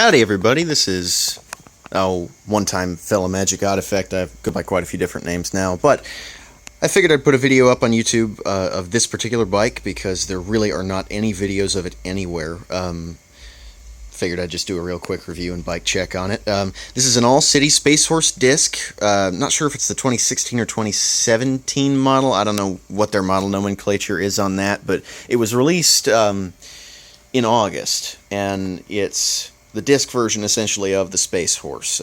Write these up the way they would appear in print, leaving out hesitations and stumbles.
Howdy everybody, this is, one-time fellow Magic Odd Effect. I go by quite a few different names now, but I figured I'd put a video up on YouTube of this particular bike because there really are not any videos of it anywhere. Figured I'd just do a real quick review and bike check on it. This is an all-city Space Horse disc. Not sure if it's the 2016 or 2017 model. I don't know what their model nomenclature is on that, but it was released in August, and it's the disc version essentially of the Space Horse.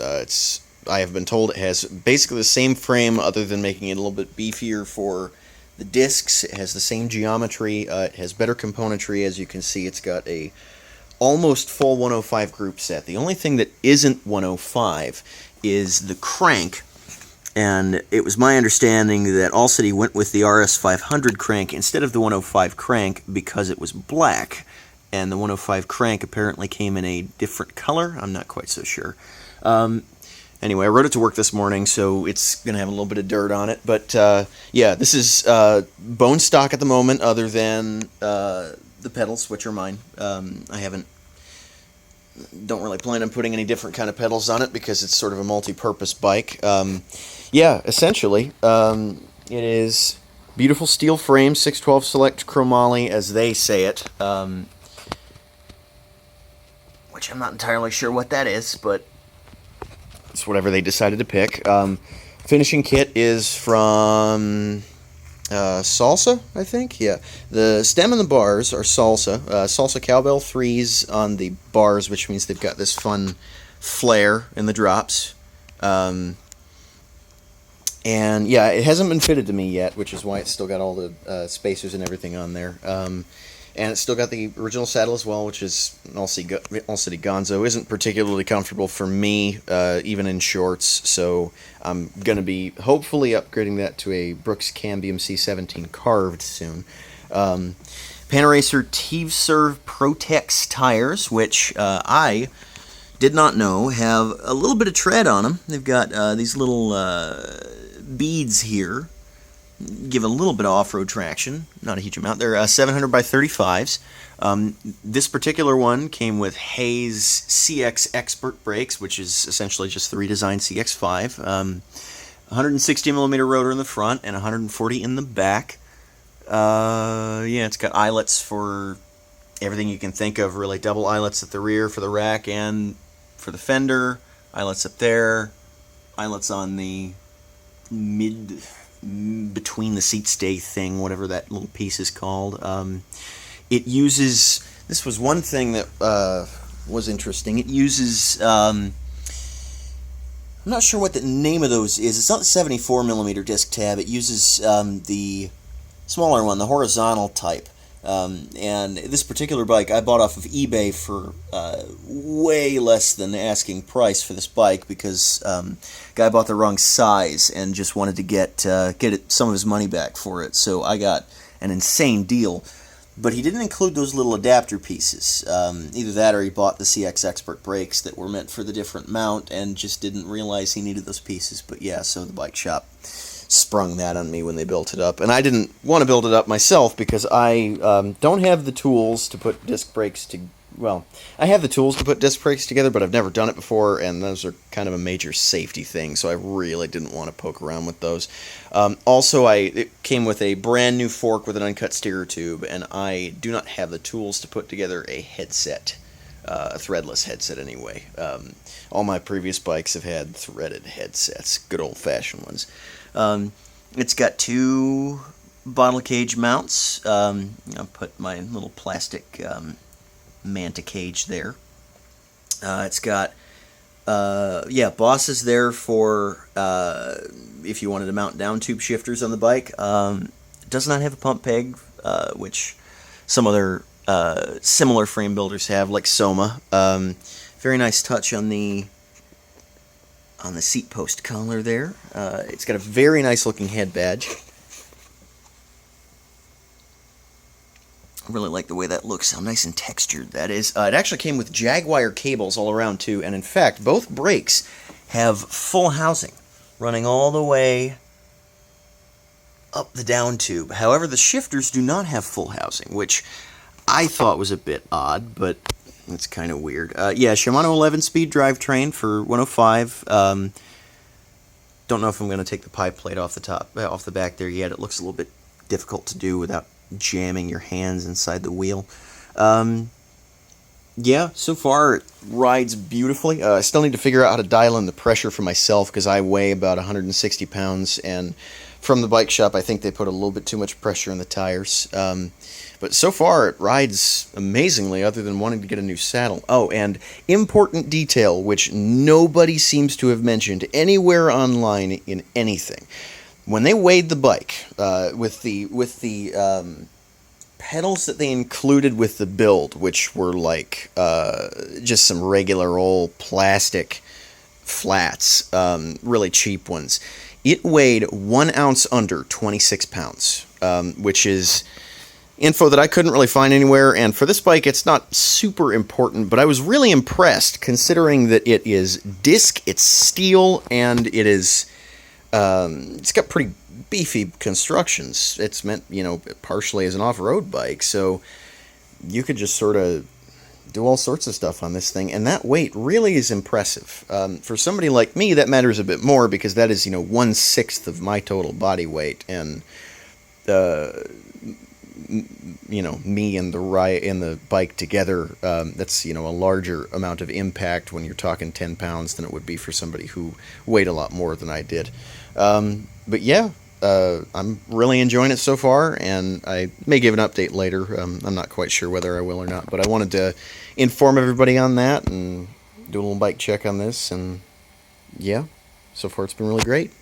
I have been told it has basically the same frame other than making it a little bit beefier for the discs. It has the same geometry. It has better componentry. As you can see, it's got a almost full 105 group set. The only thing that isn't 105 is the crank, and it was my understanding that All-City went with the RS500 crank instead of the 105 crank because it was black, and the 105 crank apparently came in a different color. I'm not quite so sure. Anyway, I rode it to work this morning, so it's going to have a little bit of dirt on it. But, yeah, this is bone stock at the moment, other than the pedals, which are mine. Don't really plan on putting any different kind of pedals on it because it's sort of a multi-purpose bike. Yeah, essentially, it is beautiful steel frame, 612 Select chromoly, as they say it. Which I'm not entirely sure what that is, but it's whatever they decided to pick. Finishing kit is from Salsa, I think. Yeah, the stem and the bars are Salsa. Salsa Cowbell 3s on the bars, which means they've got this fun flare in the drops. And yeah, it hasn't been fitted to me yet, which is why it's still got all the spacers and everything on there. And it's still got the original saddle as well, which is All-City Gonzo. Isn't particularly comfortable for me, even in shorts, so I'm going to be hopefully upgrading that to a Brooks Cambium C17 carved soon. Panaracer Teveserve Protex tires, which I did not know have a little bit of tread on them. They've got these little beads here. Give a little bit of off-road traction, not a huge amount. They're 700 by 35s. This particular one came with Hayes CX Expert brakes, which is essentially just the redesigned CX5. 160 millimeter rotor in the front and 140 in the back. Yeah, it's got eyelets for everything you can think of, really. Double eyelets at the rear for the rack and for the fender. Eyelets up there. Eyelets on the between the seat stay thing, whatever that little piece is called. It uses, this was one thing that was interesting, it uses, I'm not sure what the name of those is. It's not the 74 millimeter disc tab. It uses the smaller one, the horizontal type. And this particular bike I bought off of eBay for way less than the asking price for this bike because guy bought the wrong size and just wanted to get some of his money back for it. So I got an insane deal. But he didn't include those little adapter pieces. Either that or he bought the CX Expert brakes that were meant for the different mount and just didn't realize he needed those pieces. But yeah, so the bike shop sprung that on me when they built it up. And I didn't want to build it up myself because I don't have the tools to put disc brakes to... Well, I have the tools to put disc brakes together, but I've never done it before, and those are kind of a major safety thing, so I really didn't want to poke around with those. Also, it came with a brand new fork with an uncut steerer tube, and I do not have the tools to put together a headset. A threadless headset anyway. All my previous bikes have had threaded headsets, good old-fashioned ones. It's got two bottle cage mounts. I'll put my little plastic Manta cage there. It's got bosses there for if you wanted to mount down tube shifters on the bike. It does not have a pump peg, which some other similar frame builders have, like Soma. Very nice touch on the seat post collar there. It's got a very nice looking head badge. I really like the way that looks, how nice and textured that is. It actually came with Jaguar cables all around too, and in fact both brakes have full housing running all the way up the down tube. However, the shifters do not have full housing, which I thought was a bit odd, but It's kind of weird. Yeah, Shimano 11-speed drivetrain for 105. Don't know if I'm going to take the pie plate off the back there yet. It looks a little bit difficult to do without jamming your hands inside the wheel. Yeah, so far it rides beautifully. I still need to figure out how to dial in the pressure for myself because I weigh about 160 pounds, and from the bike shop I think they put a little bit too much pressure in the tires. But so far it rides amazingly, other than wanting to get a new saddle. Oh, and important detail which nobody seems to have mentioned anywhere online in anything. When they weighed the bike, with the pedals that they included with the build, which were like just some regular old plastic flats, really cheap ones, it weighed 1 ounce under 26 pounds, which is info that I couldn't really find anywhere, and for this bike it's not super important, but I was really impressed considering that it is disc, it's steel, and it is it's got pretty beefy constructions. It's meant, partially as an off-road bike, so you could just sort of do all sorts of stuff on this thing, and that weight really is impressive. For somebody like me, that matters a bit more because that is, 1/6 of my total body weight, and me and the bike together, that's a larger amount of impact when you're talking 10 pounds than it would be for somebody who weighed a lot more than I did. But yeah, I'm really enjoying it so far, and I may give an update later. I'm not quite sure whether I will or not, but I wanted to inform everybody on that and do a little bike check on this, and yeah, so far it's been really great.